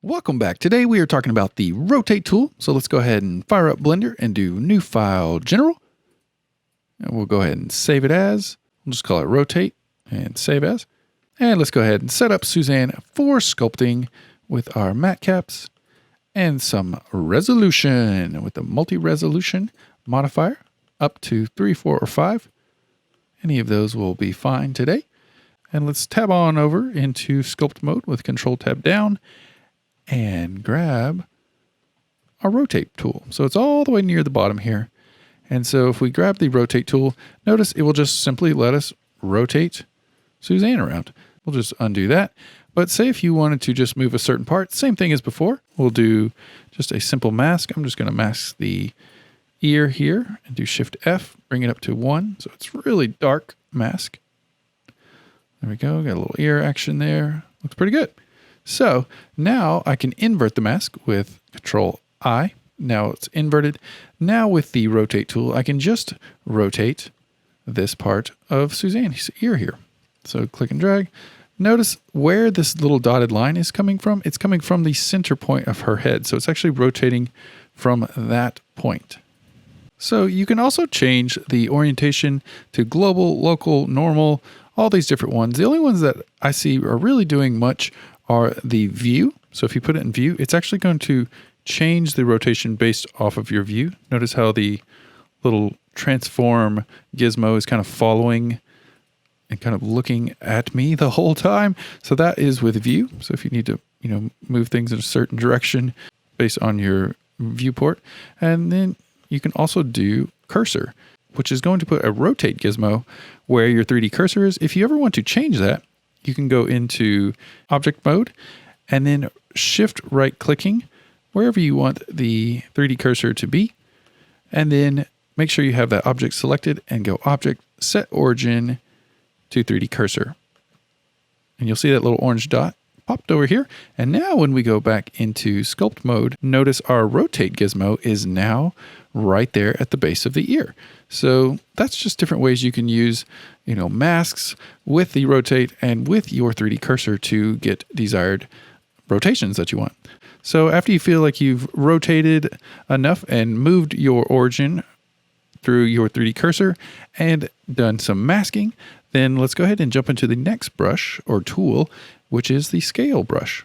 Welcome back. Today we are talking about the rotate tool. So let's go ahead and fire up Blender and do new file general. And we'll go ahead and save it as. We'll just call it rotate and save as. And let's go ahead and set up Suzanne for sculpting with our matte caps and some resolution with the multi-resolution modifier up to 3, 4, or 5. Any of those will be fine today. And let's tab on over into sculpt mode with Control Tab down and grab our rotate tool. So it's all the way near the bottom here. And so if we grab the rotate tool, notice it will just simply let us rotate Suzanne around. We'll just undo that. But say if you wanted to just move a certain part, same thing as before. We'll do just a simple mask. I'm just going to mask the ear here and do Shift F, bring it up to 1. So it's really dark mask. There we go. Got a little ear action there. Looks pretty good. So now I can invert the mask with Control I. Now it's inverted. Now with the rotate tool, I can just rotate this part of Suzanne's ear here. So click and drag. Notice where this little dotted line is coming from. It's coming from the center point of her head. So it's actually rotating from that point. So you can also change the orientation to global, local, normal, all these different ones. The only ones that I see are really doing much are the view. So if you put it in view, it's actually going to change the rotation based off of your view. Notice how the little transform gizmo is kind of following and kind of looking at me the whole time. So that is with view. So if you need to, move things in a certain direction based on your viewport. And then you can also do cursor, which is going to put a rotate gizmo where your 3D cursor is. If you ever want to change that, you can go into object mode and then shift right clicking wherever you want the 3D cursor to be. And then make sure you have that object selected and go object, set origin to 3D cursor. And you'll see that little orange dot popped over here. And now when we go back into sculpt mode, notice our rotate gizmo is now right there at the base of the ear. So that's just different ways you can use, masks with the rotate and with your 3D cursor to get desired rotations that you want. So after you feel like you've rotated enough and moved your origin through your 3D cursor and done some masking, then let's go ahead and jump into the next brush or tool, which is the scale brush.